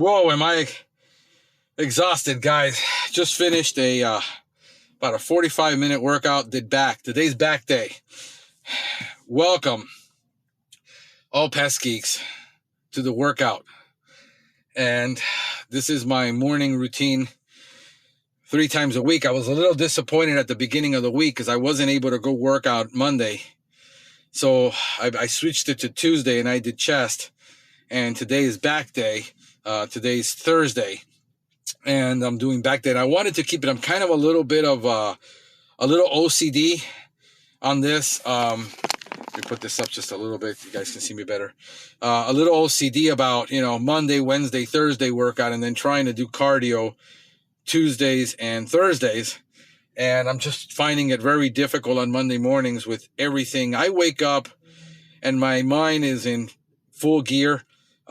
Whoa, am I exhausted, guys. Just finished about a 45-minute workout, did back. Today's back day. Welcome, all Pest geeks, to the workout. And this is my morning routine 3 times a week. I was a little disappointed at the beginning of the week because I wasn't able to go work out Monday. So I switched it to Tuesday and I did chest. And today is back day. Today's Thursday. And I'm doing back day. And I wanted to keep it. I'm kind of a little bit of a little OCD on this. Let me put this up just a little bit. You guys can see me better. A little OCD about, Monday, Wednesday, Thursday workout, and then trying to do cardio Tuesdays and Thursdays. And I'm just finding it very difficult on Monday mornings with everything. I wake up and my mind is in full gear.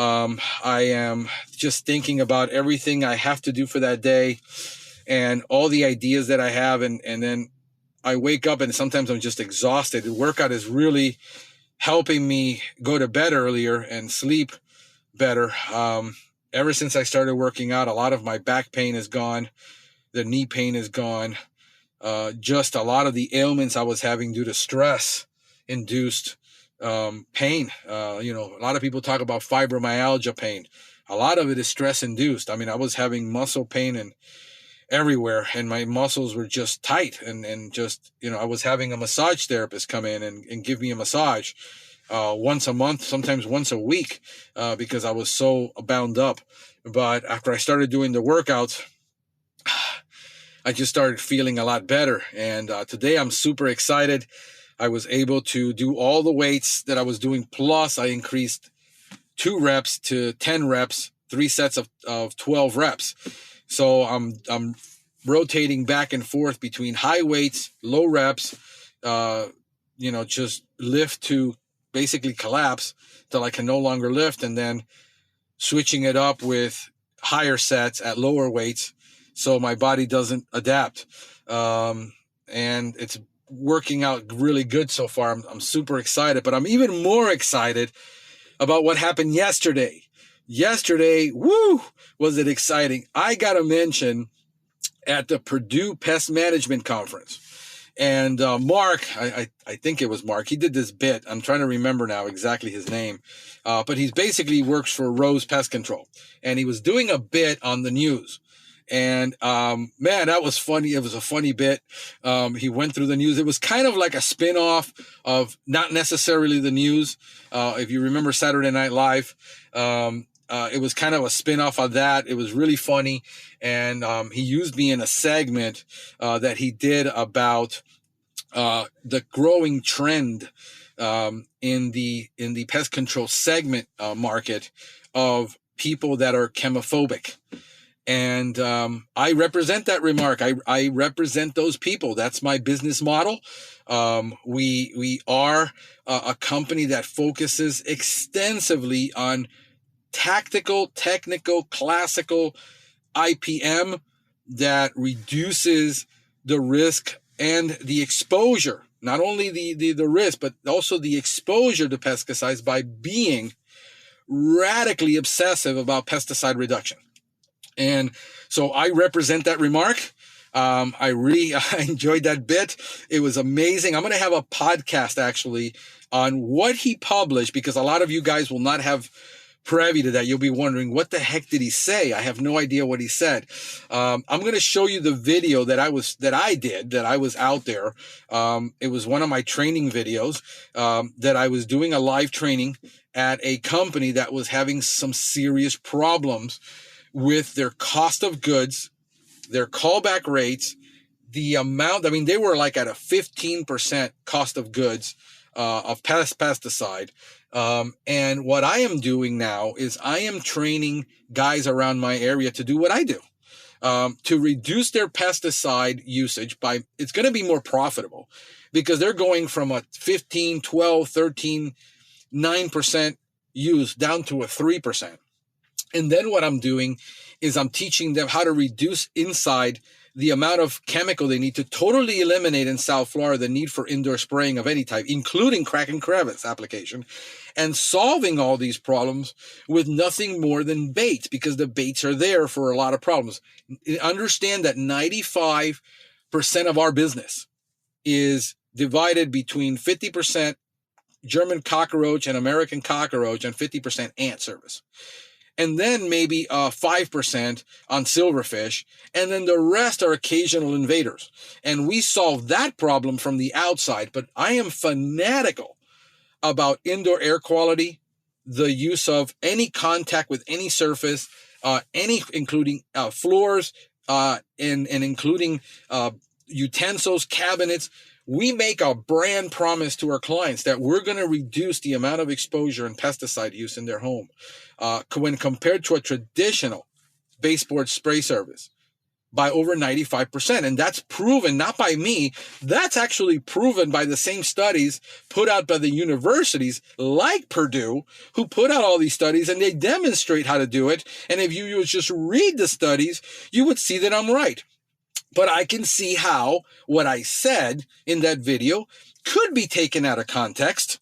I am just thinking about everything I have to do for that day and all the ideas that I have. And then I wake up and sometimes I'm just exhausted. The workout is really helping me go to bed earlier and sleep better. Ever since I started working out, a lot of my back pain is gone. The knee pain is gone. Just a lot of the ailments I was having due to stress induced pain. A lot of people talk about fibromyalgia pain. A lot of it is stress induced. I mean, I was having muscle pain and everywhere, and my muscles were just tight, and just, I was having a massage therapist come in and give me a massage once a month, sometimes once a week, because I was so bound up. But after I started doing the workouts, I just started feeling a lot better. And today I'm super excited. I was able to do all the weights that I was doing, plus I increased 2 reps to 10 reps, 3 sets of 12 reps. So I'm rotating back and forth between high weights, low reps, just lift to basically collapse till I can no longer lift, and then switching it up with higher sets at lower weights so my body doesn't adapt. And it's working out really good so far. I'm super excited, but I'm even more excited about what happened yesterday. Yesterday, woo, was it exciting. I got a mention at the Purdue Pest Management Conference. And Mark, I think it was Mark, he did this bit. I'm trying to remember now exactly his name. But he basically works for Rose Pest Control. And he was doing a bit on the news. And, man, that was funny. It was a funny bit. He went through the news. It was kind of like a spin-off of not necessarily the news. If you remember Saturday Night Live, it was kind of a spin-off of that. It was really funny. And, he used me in a segment, that he did about, the growing trend, in the pest control segment, market of people that are chemophobic. And I represent that remark. I represent those people. That's my business model. We are a company that focuses extensively on tactical, technical, classical IPM that reduces the risk and the exposure. Not only the risk, but also the exposure to pesticides by being radically obsessive about pesticide reduction. And so I represent that remark. I enjoyed that bit. It was amazing. I'm going to have a podcast actually on what he published, because a lot of you guys will not have privy to that. You'll be wondering, what the heck did he say? I have no idea what he said. I'm going to show you the video that I was out there. It was one of my training videos, that I was doing a live training at a company that was having some serious problems with their cost of goods, their callback rates, the amount, they were like at a 15% cost of goods, of pesticide. And what I am doing now is I am training guys around my area to do what I do, to reduce their pesticide usage it's going to be more profitable because they're going from a 15, 12, 13, 9% use down to a 3%. And then what I'm doing is I'm teaching them how to reduce inside the amount of chemical they need to totally eliminate in South Florida the need for indoor spraying of any type, including crack and crevice application, and solving all these problems with nothing more than baits, because the baits are there for a lot of problems. Understand that 95% of our business is divided between 50% German cockroach and American cockroach and 50% ant service. And then maybe 5% on silverfish, and then the rest are occasional invaders. And we solve that problem from the outside. But I am fanatical about indoor air quality, the use of any contact with any surface, including floors, and including utensils, cabinets. We make a brand promise to our clients that we're going to reduce the amount of exposure and pesticide use in their home when compared to a traditional baseboard spray service by over 95%. And that's proven not by me. That's actually proven by the same studies put out by the universities like Purdue, who put out all these studies, and they demonstrate how to do it. And if you just read the studies, you would see that I'm right. But I can see how what I said in that video could be taken out of context.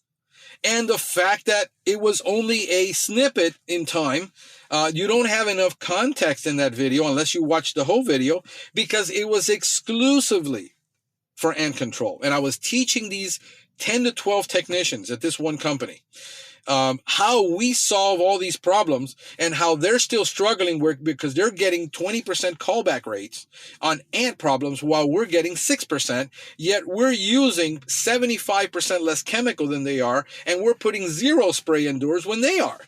And the fact that it was only a snippet in time, you don't have enough context in that video unless you watch the whole video, because it was exclusively for ant control. And I was teaching these 10 to 12 technicians at this one company how we solve all these problems, and how they're still struggling because they're getting 20% callback rates on ant problems while we're getting 6%, yet we're using 75% less chemical than they are, and we're putting zero spray indoors when they are.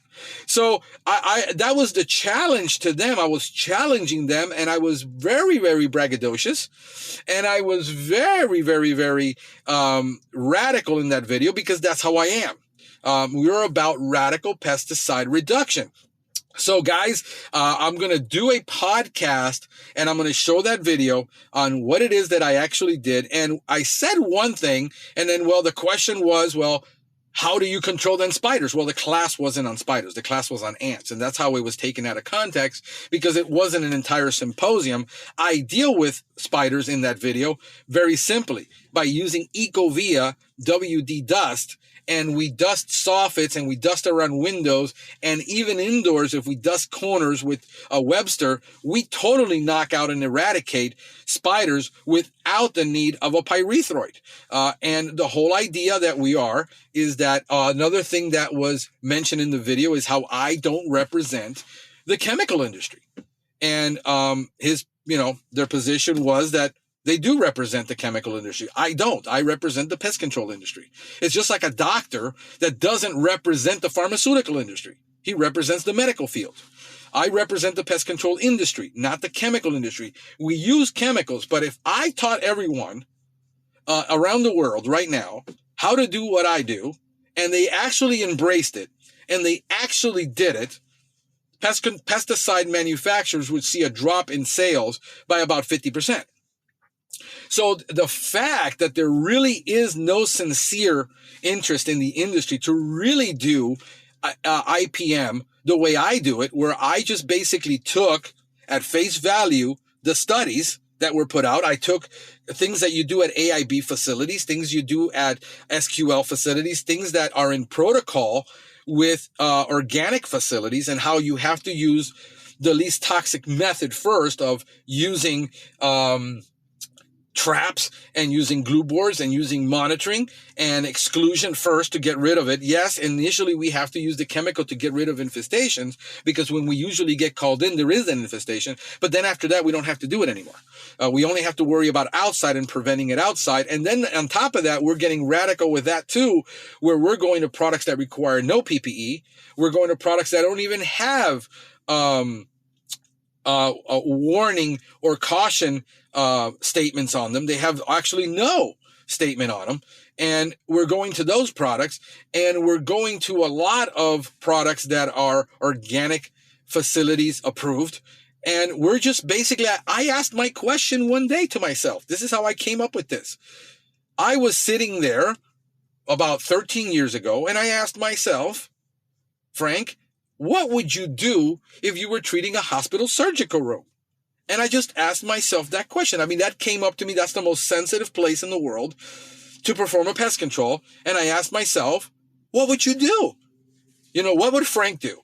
So that was the challenge to them. I was challenging them, and I was very, very braggadocious, and I was very, very, very radical in that video, because that's how I am. We're about radical pesticide reduction. So guys, I'm going to do a podcast, and I'm going to show that video on what it is that I actually did. And I said one thing, and then, the question was, how do you control then spiders? Well, the class wasn't on spiders. The class was on ants. And that's how it was taken out of context, because it wasn't an entire symposium. I deal with spiders in that video very simply by using Ecovia WD dust. And we dust soffits, and we dust around windows, and even indoors, if we dust corners with a Webster, we totally knock out and eradicate spiders without the need of a pyrethroid. And the whole idea that is that another thing that was mentioned in the video is how I don't represent the chemical industry. And their position was that they do represent the chemical industry. I don't. I represent the pest control industry. It's just like a doctor that doesn't represent the pharmaceutical industry. He represents the medical field. I represent the pest control industry, not the chemical industry. We use chemicals, but if I taught everyone around the world right now how to do what I do, and they actually embraced it, and they actually did it, pesticide manufacturers would see a drop in sales by about 50%. So the fact that there really is no sincere interest in the industry to really do IPM the way I do it, where I just basically took at face value the studies that were put out. I took things that you do at AIB facilities, things you do at SQL facilities, things that are in protocol with organic facilities, and how you have to use the least toxic method first of using traps and using glue boards and using monitoring and exclusion first to get rid of it. Yes, initially we have to use the chemical to get rid of infestations, because when we usually get called in, there is an infestation. But then after that, we don't have to do it anymore. We only have to worry about outside and preventing it outside. And then on top of that, we're getting radical with that too, where we're going to products that require no PPE. We're going to products that don't even have a warning or caution statements on them. They have actually no statement on them. And we're going to those products, and we're going to a lot of products that are organic facilities approved. And we're just basically, I asked my question one day to myself. This is how I came up with this. I was sitting there about 13 years ago, and I asked myself, Frank, what would you do if you were treating a hospital surgical room? And I just asked myself that question. I mean, that came up to me. That's the most sensitive place in the world to perform a pest control. And I asked myself, what would you do? You know, what would Frank do?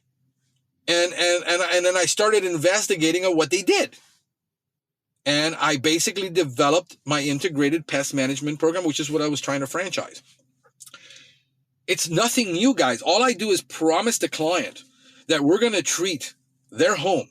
And then I started investigating on what they did. And I basically developed my integrated pest management program, which is what I was trying to franchise. It's nothing new, guys. All I do is promise the client that we're going to treat their home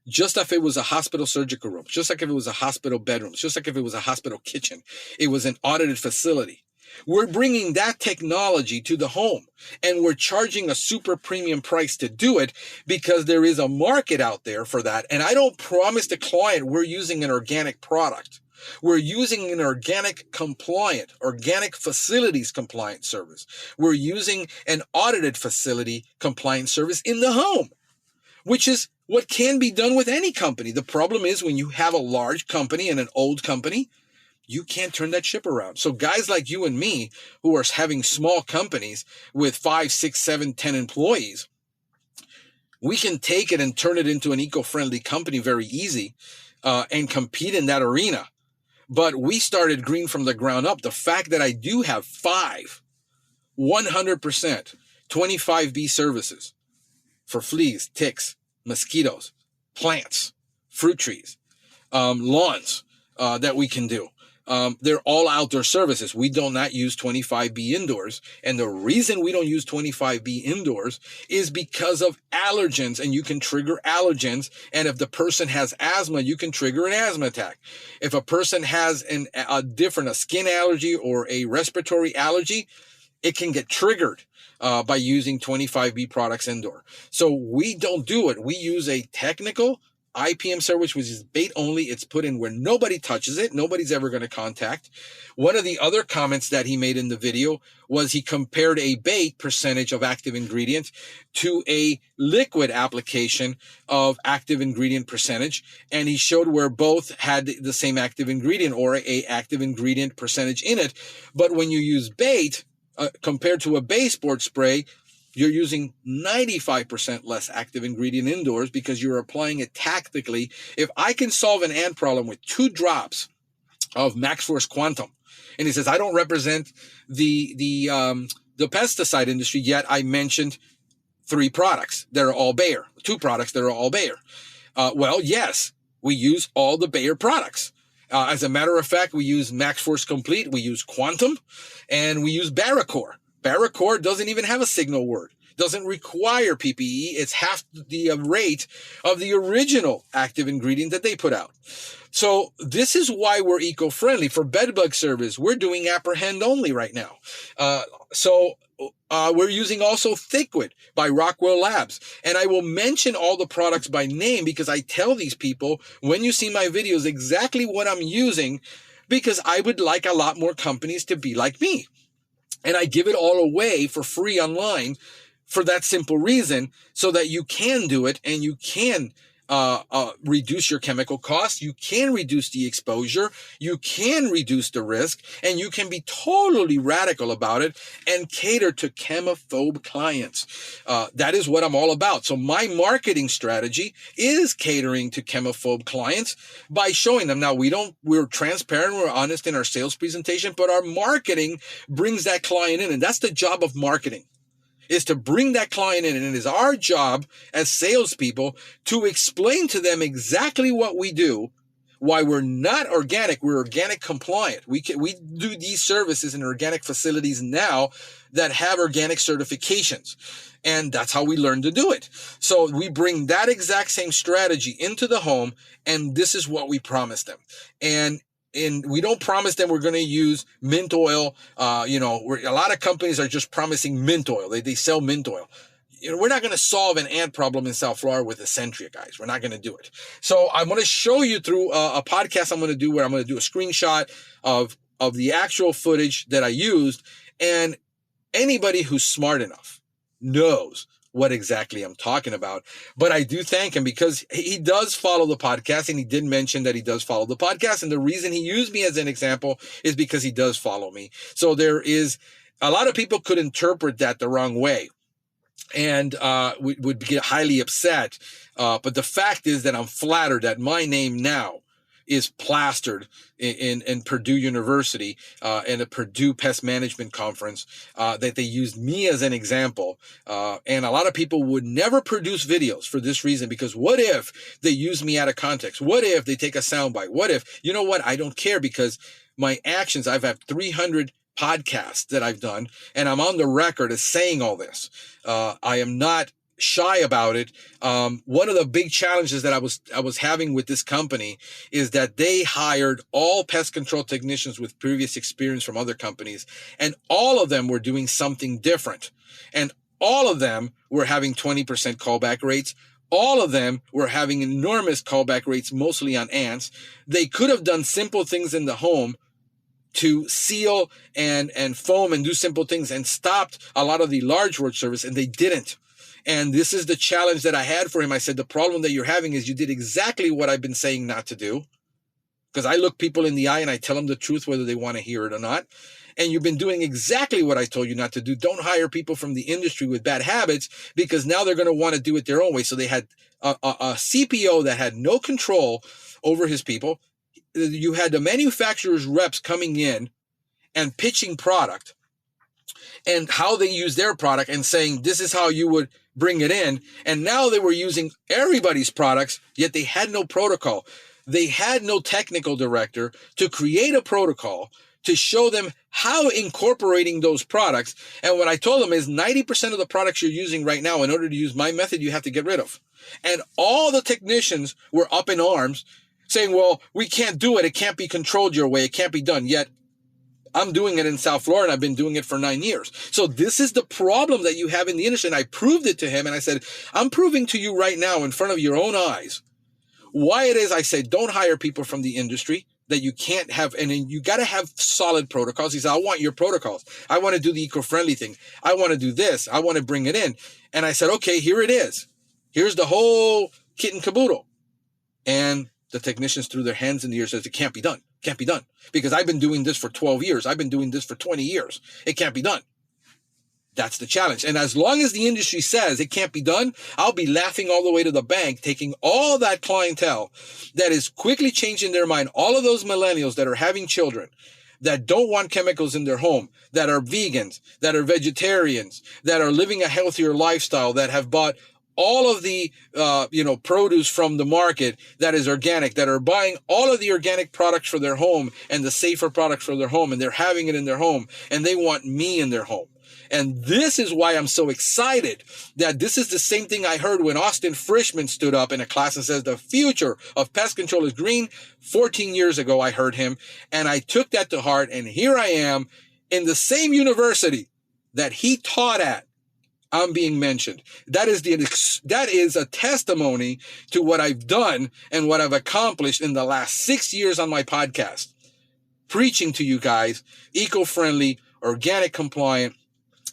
just like if it was a hospital surgical room, just like if it was a hospital bedroom, just like if it was a hospital kitchen. It was an audited facility. We're bringing that technology to the home, and we're charging a super premium price to do it because there is a market out there for that. And I don't promise the client we're using an organic product. We're using an organic compliant, organic facilities compliant service. We're using an audited facility compliant service in the home, which is what can be done with any company. The problem is when you have a large company and an old company, you can't turn that ship around. So guys like you and me who are having small companies with 5, 6, 7, 10 employees, we can take it and turn it into an eco-friendly company very easy and compete in that arena. But we started green from the ground up. The fact that I do have 5 100% 25B services for fleas, ticks, mosquitoes, plants, fruit trees, lawns that we can do. They're all outdoor services. We do not use 25B indoors. And the reason we don't use 25B indoors is because of allergens, and you can trigger allergens. And if the person has asthma, you can trigger an asthma attack. If a person has a skin allergy or a respiratory allergy, it can get triggered by using 25B products indoor. So we don't do it. We use a technical IPM service, which is bait only. It's put in where nobody touches it. Nobody's ever going to contact. One of the other comments that he made in the video was he compared a bait percentage of active ingredient to a liquid application of active ingredient percentage. And he showed where both had the same active ingredient or a active ingredient percentage in it. But when you use bait, compared to a baseboard spray, you're using 95% less active ingredient indoors because you're applying it tactically. If I can solve an ant problem with 2 drops of Max Force Quantum, and he says, I don't represent the pesticide industry, yet I mentioned 3 products that are all Bayer, 2 products that are all Bayer. Well, yes, we use all the Bayer products. As a matter of fact, we use Max Force Complete, we use Quantum, and we use Baracor. Baracor doesn't even have a signal word, doesn't require PPE. It's half the rate of the original active ingredient that they put out. So this is why we're eco-friendly. For bedbug service, we're doing apprehend only right now. We're using also Thickwood by Rockwell Labs. And I will mention all the products by name because I tell these people when you see my videos exactly what I'm using, because I would like a lot more companies to be like me. And I give it all away for free online for that simple reason, so that you can do it and you can reduce your chemical costs, you can reduce the exposure, you can reduce the risk, and you can be totally radical about it and cater to chemophobe clients. That is what I'm all about. So my marketing strategy is catering to chemophobe clients by showing them. Now, we're transparent, we're honest in our sales presentation, but our marketing brings that client in, and that's the job of marketing, is to bring that client in. And it is our job as salespeople to explain to them exactly what we do, why we're not organic, we're organic compliant. We do these services in organic facilities now that have organic certifications. And that's how we learn to do it. So we bring that exact same strategy into the home, and this is what we promise them. And we don't promise them we're going to use mint oil. A lot of companies are just promising mint oil. They sell mint oil. We're not going to solve an ant problem in South Florida with Essentia, guys. We're not going to do it. So I'm going to show you through a podcast I'm going to do, where I'm going to do a screenshot of the actual footage that I used. And anybody who's smart enough knows what exactly I'm talking about. But I do thank him because he does follow the podcast, and he did mention that he does follow the podcast. And the reason he used me as an example is because he does follow me. So there is a lot of people could interpret that the wrong way. and would get highly upset. But the fact is that I'm flattered that my name now is plastered in Purdue University, in a Purdue Pest Management Conference, that they used me as an example. And a lot of people would never produce videos for this reason, because what if they use me out of context? What if they take a soundbite? What if, you know what? I don't care, because my actions, I've had 300 podcasts that I've done, and I'm on the record as saying all this. I am not shy about it. One of the big challenges that I was having with this company is that they hired all pest control technicians with previous experience from other companies, and all of them were doing something different. And all of them were having 20% callback rates. All of them were having enormous callback rates, mostly on ants. They could have done simple things in the home to seal and foam and do simple things and stopped a lot of the large word service, and they didn't. And this is the challenge that I had for him. I said, the problem that you're having is you did exactly what I've been saying not to do, because I look people in the eye and I tell them the truth, whether they want to hear it or not. And you've been doing exactly what I told you not to do. Don't hire people from the industry with bad habits, because now they're going to want to do it their own way. So they had a CPO that had no control over his people. You had the manufacturer's reps coming in and pitching product and how they use their product and saying, this is how you would bring it in. And now they were using everybody's products, yet they had no protocol. They had no technical director to create a protocol to show them how incorporating those products. And what I told them is 90% of the products you're using right now, in order to use my method, you have to get rid of. And all the technicians were up in arms saying, well, we can't do it. It can't be controlled your way. It can't be done. Yet I'm doing it in South Florida, and I've been doing it for 9 years. So this is the problem that you have in the industry. And I proved it to him. And I said, I'm proving to you right now in front of your own eyes why it is. I say, don't hire people from the industry that you can't have. And then you got to have solid protocols. He said, I want your protocols. I want to do the eco-friendly thing. I want to do this. I want to bring it in. And I said, okay, here it is. Here's the whole kit and caboodle. And the technicians threw their hands in the air and says, it can't be done. Can't be done. Because I've been doing this for 12 years. I've been doing this for 20 years. It can't be done. That's the challenge. And as long as the industry says it can't be done, I'll be laughing all the way to the bank, taking all that clientele that is quickly changing their mind, all of those millennials that are having children, that don't want chemicals in their home, that are vegans, that are vegetarians, that are living a healthier lifestyle, that have bought all of the, produce from the market that is organic, that are buying all of the organic products for their home and the safer products for their home, and they're having it in their home, and they want me in their home. And this is why I'm so excited that this is the same thing I heard when Austin Frischman stood up in a class and says the future of pest control is green. 14 years ago, I heard him, and I took that to heart. And here I am in the same university that he taught at. I'm being mentioned. That is a testimony to what I've done and what I've accomplished in the last 6 years on my podcast, preaching to you guys eco-friendly, organic compliant,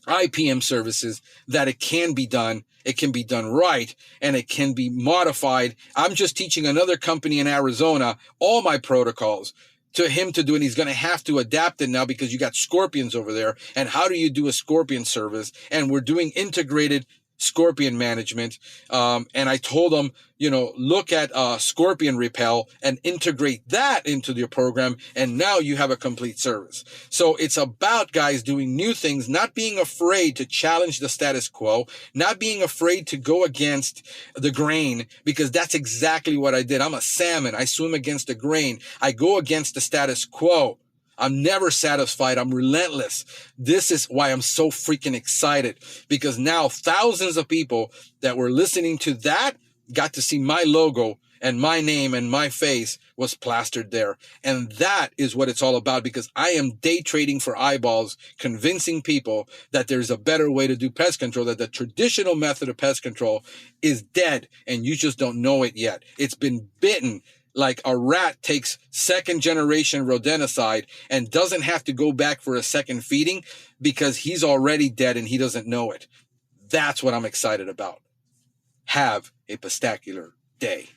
IPM services, that it can be done. It can be done right, and it can be modified. I'm just teaching another company in Arizona all my protocols to him to do, and he's going to have to adapt it now because you got scorpions over there. And how do you do a scorpion service? And we're doing integrated scorpion management. And I told him, look at scorpion repel and integrate that into your program. And now you have a complete service. So it's about guys doing new things, not being afraid to challenge the status quo, not being afraid to go against the grain, because that's exactly what I did. I'm a salmon. I swim against the grain. I go against the status quo. I'm never satisfied. I'm relentless. This is why I'm so freaking excited, because now thousands of people that were listening to that got to see my logo, and my name and my face was plastered there. And that is what it's all about, because I am day trading for eyeballs, convincing people that there's a better way to do pest control, that the traditional method of pest control is dead and you just don't know it yet. It's been bitten. Like a rat takes second generation rodenticide and doesn't have to go back for a second feeding because he's already dead and he doesn't know it. That's what I'm excited about. Have a pestacular day.